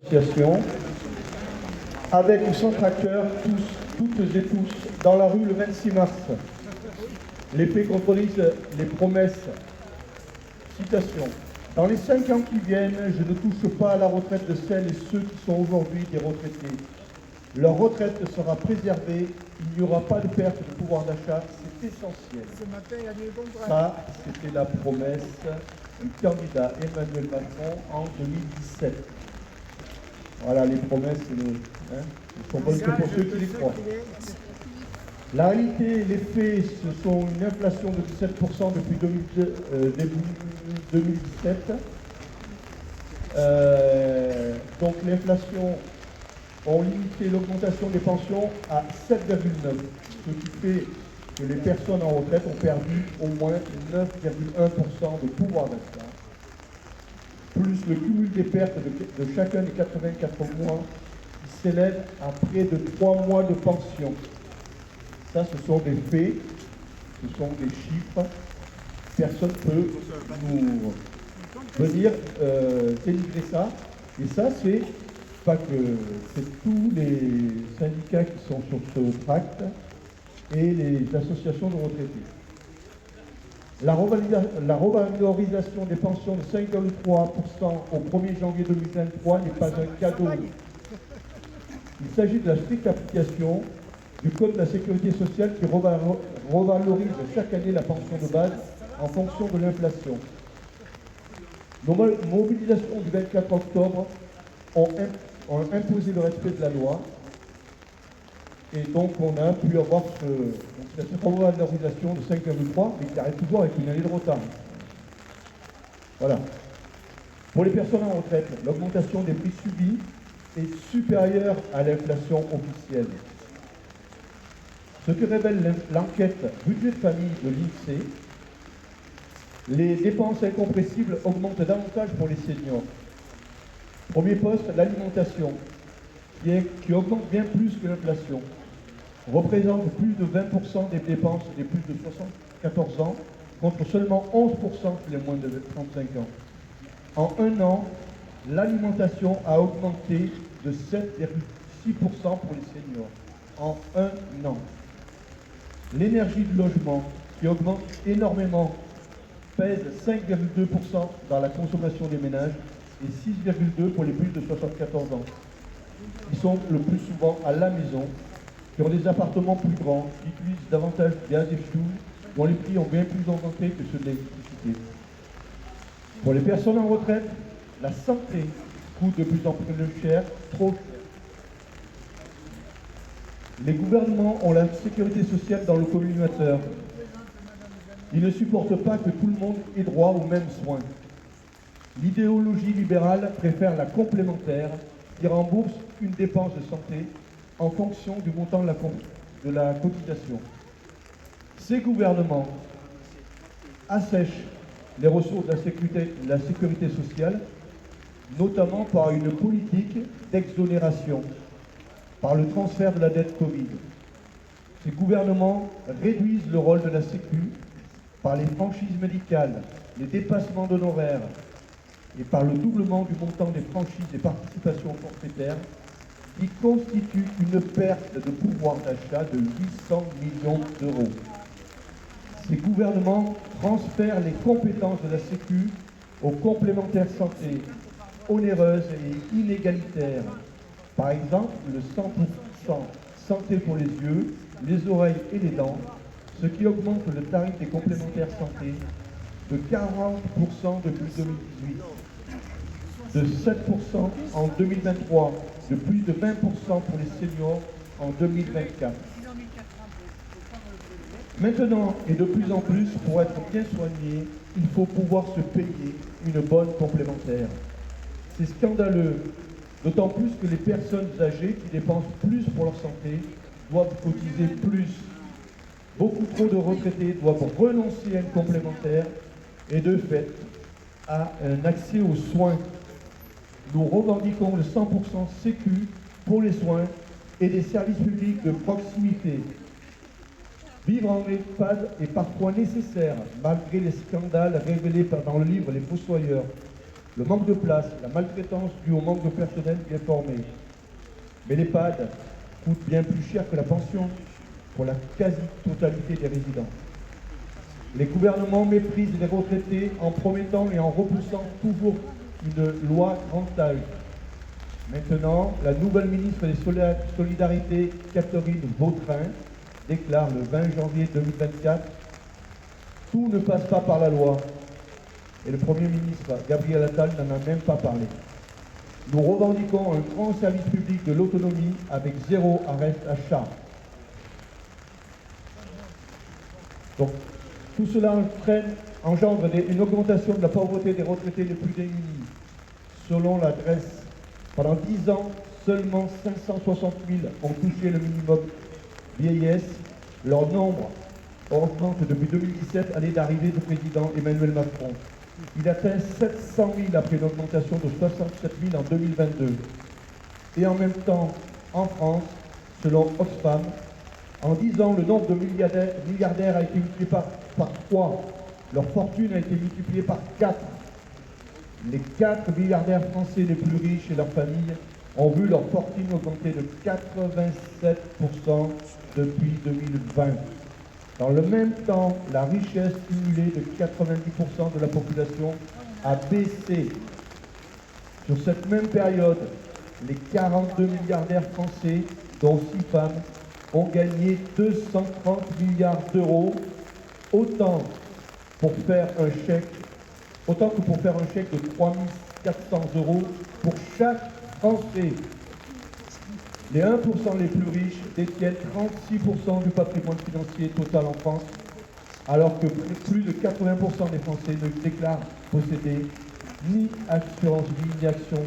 Association, avec ou sans tracteur, toutes et tous, dans la rue le 26 mars. Les faits contredisent les promesses. Citation. Dans les 5 ans qui viennent, je ne touche pas à la retraite de celles et ceux qui sont aujourd'hui des retraités. Leur retraite sera préservée, il n'y aura pas de perte de pouvoir d'achat, c'est essentiel. Ça, c'était la promesse du candidat Emmanuel Macron en 2017. Voilà, les promesses, sont bonnes que pour ceux qui les croient. La réalité, les faits, ce sont une inflation de 17% depuis début 2017. Donc l'inflation ont limité l'augmentation des pensions à 7,9, ce qui fait que les personnes en retraite ont perdu au moins 9,1% de pouvoir d'achat, plus le cumul des pertes de chacun des 84 mois qui s'élève à près de 3 mois de pension. Ça, ce sont des faits, ce sont des chiffres. Personne ne peut nous venir dénigrer ça. Et ça, c'est pas que c'est tous les syndicats qui sont sur ce tract et les associations de retraités. La revalorisation des pensions de 5,3% au 1er janvier 2023 n'est pas un cadeau. Il s'agit de la stricte application du Code de la sécurité sociale qui revalorise chaque année la pension de base en fonction de l'inflation. Nos mobilisations du 24 octobre ont imposé le respect de la loi. Et donc on a pu avoir cette revalorisation de 5,3, mais qui arrive toujours avec une année de retard. Voilà. Pour les personnes en retraite, l'augmentation des prix subis est supérieure à l'inflation officielle. Ce que révèle l'enquête budget de famille de l'INSEE, les dépenses incompressibles augmentent davantage pour les seniors. Premier poste, l'alimentation, qui augmente bien plus que l'inflation, représente plus de 20% des dépenses des plus de 74 ans, contre seulement 11% pour les moins de 35 ans. En un an, l'alimentation a augmenté de 7,6% pour les seniors. En un an. L'énergie du logement, qui augmente énormément, pèse 5,2% dans la consommation des ménages et 6,2% pour les plus de 74 ans. Ils sont le plus souvent à la maison, qui ont des appartements plus grands, qui utilisent davantage de gaz et fioul, dont les prix ont bien plus augmenté que ceux de l'électricité. Pour les personnes en retraite, la santé coûte de plus en plus cher, trop cher. Les gouvernements ont la sécurité sociale dans le collimateur. Ils ne supportent pas que tout le monde ait droit aux mêmes soins. L'idéologie libérale préfère la complémentaire qui rembourse une dépense de santé en fonction du montant de la cotisation. Ces gouvernements assèchent les ressources de la sécurité sociale, notamment par une politique d'exonération, par le transfert de la dette Covid. Ces gouvernements réduisent le rôle de la Sécu par les franchises médicales, les dépassements d'honoraires et par le doublement du montant des franchises et participations forfaitaires qui constitue une perte de pouvoir d'achat de 800 millions d'euros. Ces gouvernements transfèrent les compétences de la Sécu aux complémentaires santé, onéreuses et inégalitaires. Par exemple, le 100% santé pour les yeux, les oreilles et les dents, ce qui augmente le tarif des complémentaires santé de 40% depuis 2018, de 7% en 2023, de plus de 20% pour les seniors en 2024. Maintenant, et de plus en plus, pour être bien soigné, il faut pouvoir se payer une bonne complémentaire. C'est scandaleux, d'autant plus que les personnes âgées qui dépensent plus pour leur santé doivent cotiser plus. Beaucoup trop de retraités doivent renoncer à une complémentaire et de fait à un accès aux soins. Nous revendiquons le 100% Sécu pour les soins et des services publics de proximité. Vivre en EHPAD est parfois nécessaire, malgré les scandales révélés dans le livre Les Fossoyeurs. le manque de place, la maltraitance due au manque de personnel bien formé. Mais l'EHPAD coûte bien plus cher que la pension pour la quasi-totalité des résidents. Les gouvernements méprisent les retraités en promettant et en repoussant toujours une loi grand âge. Maintenant, la nouvelle ministre des Solidarités, Catherine Vautrin, déclare le 20 janvier 2024 « Tout ne passe pas par la loi ». Et le Premier ministre, Gabriel Attal, n'en a même pas parlé. Nous revendiquons un grand service public de l'autonomie avec zéro arrêt à charge. Donc, tout cela engendre une augmentation de la pauvreté des retraités les plus démunis. Selon l'adresse, pendant 10 ans, seulement 560 000 ont touché le minimum vieillesse. Leur nombre augmente depuis 2017, année d'arrivée du président Emmanuel Macron. Il atteint 700 000 après une augmentation de 67 000 en 2022. Et en même temps, en France, selon Oxfam, en 10 ans, le nombre de milliardaires a été multiplié par 3. Leur fortune a été multipliée par 4. Les 4 milliardaires français les plus riches et leurs familles ont vu leur fortune augmenter de 87% depuis 2020. Dans le même temps, la richesse cumulée de 90% de la population a baissé. Sur cette même période, les 42 milliardaires français, dont 6 femmes, ont gagné 230 milliards d'euros, autant que pour faire un chèque de 3 400 euros pour chaque Français. Les 1% les plus riches détiennent 36% du patrimoine financier total en France, alors que plus de 80% des Français ne déclarent posséder ni assurance vie ni action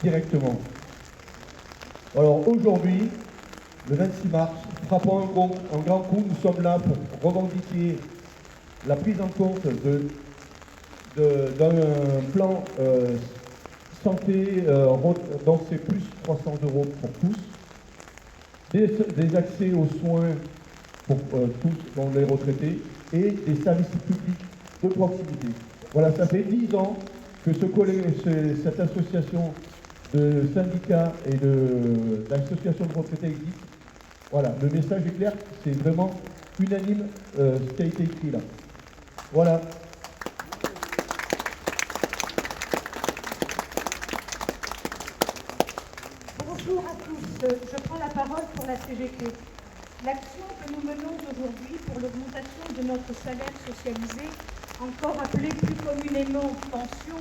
directement. Alors aujourd'hui, le 26 mars, frappons un grand coup, nous sommes là pour revendiquer la prise en compte d'un plan santé dont c'est plus 300 euros pour tous, des accès aux soins pour tous, dont les retraités, et des services publics de proximité. Voilà, ça fait 10 ans que cette association de syndicats et d'associations de retraités existe. Voilà, le message est clair, c'est vraiment unanime ce qui a été écrit là. Voilà. Bonjour à tous, je prends la parole pour la CGT. L'action que nous menons aujourd'hui pour l'augmentation de notre salaire socialisé, encore appelé plus communément pension,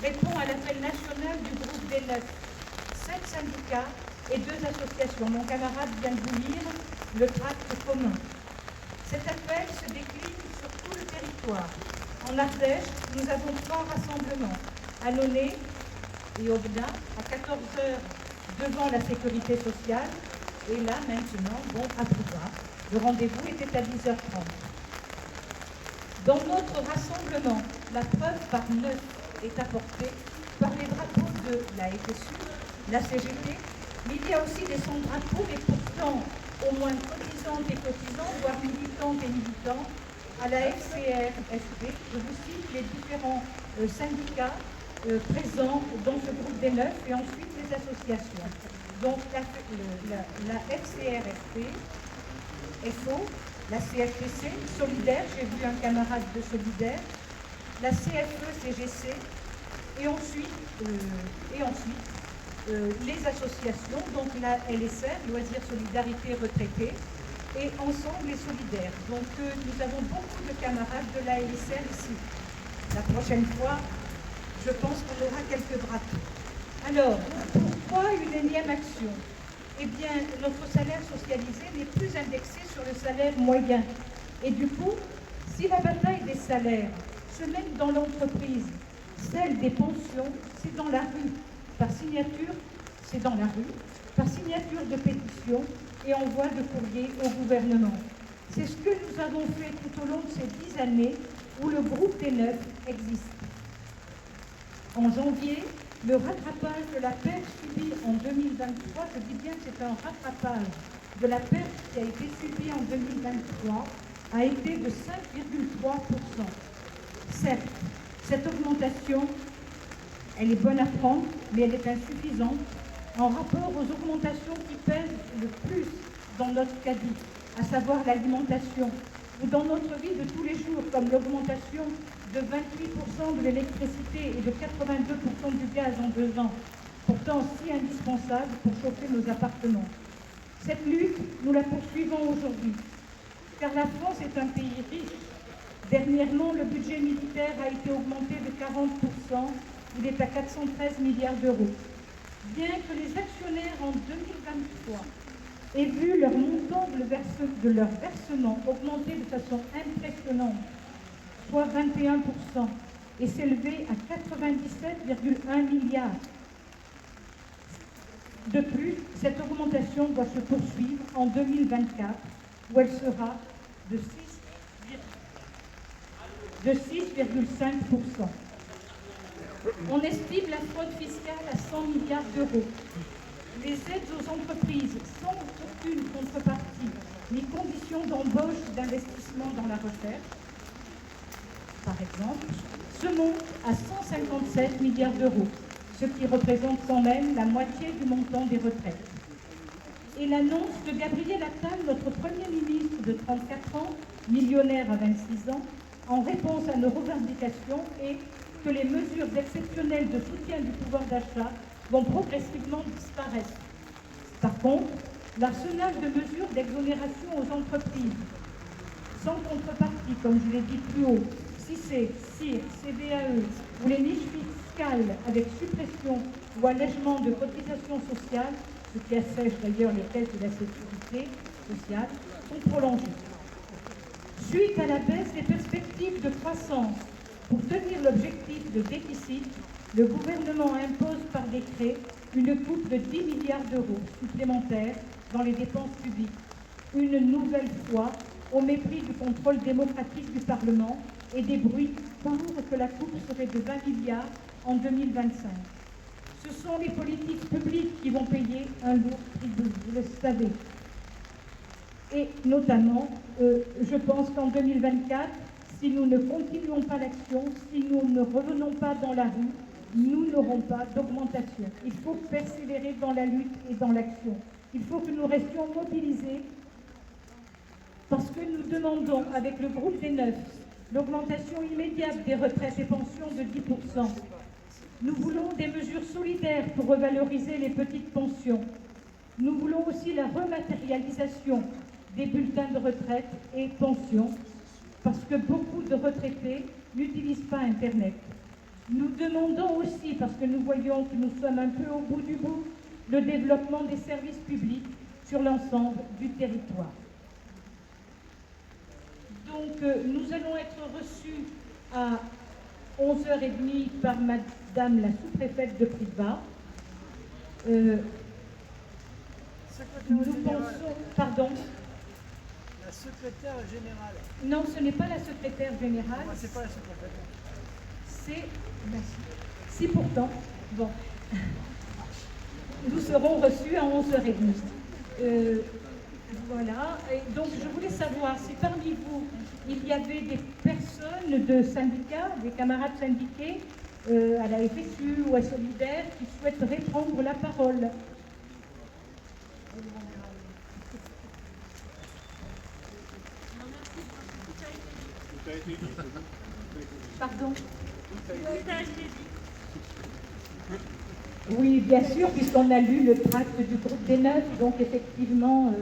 répond à l'appel national du groupe des 9, 7 syndicats et 2 associations. Mon camarade vient de vous lire le tract commun. Cet appel se décline sur tout le territoire. En Ardèche, nous avons 3 rassemblements, à Nonay et Aubenas, à 14h devant la sécurité sociale, et là maintenant, à Provins. Le rendez-vous était à 10h30. Dans notre rassemblement, la preuve par 9 est apportée par les drapeaux de la FSU, la CGT, mais il y a aussi des sans-drapeaux, et pourtant au moins cotisantes et cotisants, voire militantes et militants, à la FCR-FP. Je vous cite les différents syndicats présents dans ce groupe des 9 et ensuite les associations. Donc la FCR-FP, FO, la CFPC, Solidaire, j'ai vu un camarade de Solidaire, la CFE-CGC, et ensuite les associations, donc la LSR, Loisirs Solidarité Retraités, et Ensemble et Solidaires. Donc nous avons beaucoup de camarades de la LSR ici. La prochaine fois, je pense qu'on aura quelques drapeaux. Alors, pourquoi une énième action? Eh bien, notre salaire socialisé n'est plus indexé sur le salaire moyen. Et du coup, si la bataille des salaires se mène dans l'entreprise, celle des pensions, c'est dans la rue. Par signature, c'est dans la rue, par signature de pétition et envoi de courrier au gouvernement. C'est ce que nous avons fait tout au long de ces 10 années où le groupe des 9 existe. En janvier, le rattrapage de la perte subie en 2023, je dis bien que c'est un rattrapage de la perte qui a été subie en 2023, a été de 5,3%. Certes, cette augmentation Elle est bonne à prendre, mais elle est insuffisante en rapport aux augmentations qui pèsent le plus dans notre caddie, à savoir l'alimentation, ou dans notre vie de tous les jours, comme l'augmentation de 28% de l'électricité et de 82% du gaz en 2 ans, pourtant si indispensable pour chauffer nos appartements. Cette lutte, nous la poursuivons aujourd'hui, car la France est un pays riche. Dernièrement, le budget militaire a été augmenté de 40%, il est à 413 milliards d'euros. Bien que les actionnaires en 2023 aient vu leur montant de leur versement augmenter de façon impressionnante, soit 21%, et s'élever à 97,1 milliards. De plus, cette augmentation doit se poursuivre en 2024, où elle sera de 6,5%. On estime la fraude fiscale à 100 milliards d'euros. Les aides aux entreprises sans aucune contrepartie, ni conditions d'embauche ou d'investissement dans la recherche, par exemple, se montent à 157 milliards d'euros, ce qui représente quand même la moitié du montant des retraites. Et l'annonce de Gabriel Attal, notre Premier ministre de 34 ans, millionnaire à 26 ans, en réponse à nos revendications est que les mesures exceptionnelles de soutien du pouvoir d'achat vont progressivement disparaître. Par contre, l'arsenal de mesures d'exonération aux entreprises, sans contrepartie, comme je l'ai dit plus haut, CICE, CIR, CVAE, ou les niches fiscales avec suppression ou allègement de cotisations sociales, ce qui assèche d'ailleurs les caisses de la sécurité sociale, sont prolongées. Suite à la baisse des perspectives de croissance, pour tenir l'objectif de déficit, le gouvernement impose par décret une coupe de 10 milliards d'euros supplémentaires dans les dépenses publiques, une nouvelle fois au mépris du contrôle démocratique du Parlement et des bruits courent que la coupe serait de 20 milliards en 2025. Ce sont les politiques publiques qui vont payer un lourd tribut, vous le savez. Et notamment, je pense qu'en 2024, si nous ne continuons pas l'action, si nous ne revenons pas dans la rue, nous n'aurons pas d'augmentation. Il faut persévérer dans la lutte et dans l'action. Il faut que nous restions mobilisés parce que nous demandons, avec le groupe des 9, l'augmentation immédiate des retraites et pensions de 10%. Nous voulons des mesures solidaires pour revaloriser les petites pensions. Nous voulons aussi la rematérialisation des bulletins de retraite et pensions, parce que beaucoup de retraités n'utilisent pas Internet. Nous demandons aussi, parce que nous voyons que nous sommes un peu au bout du bout, le développement des services publics sur l'ensemble du territoire. Donc, nous allons être reçus à 11h30 par Madame la sous-préfète de Privas. Nous pensons... Pardon ? La secrétaire générale. Non, ce n'est pas la secrétaire générale. Moi, c'est pas la secrétaire. C'est... Si pourtant. Bon. Nous serons reçus à 11h30. Voilà. Et donc, je voulais savoir si parmi vous, il y avait des personnes de syndicats, des camarades syndiqués à la FSU ou à Solidaire qui souhaiteraient prendre la parole. Pardon? Oui, bien sûr, puisqu'on a lu le tract du groupe des 9, donc effectivement,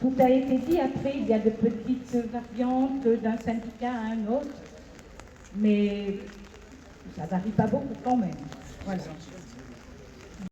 tout a été dit. Après, il y a de petites variantes d'un syndicat à un autre, mais ça varie pas beaucoup quand même. Voilà.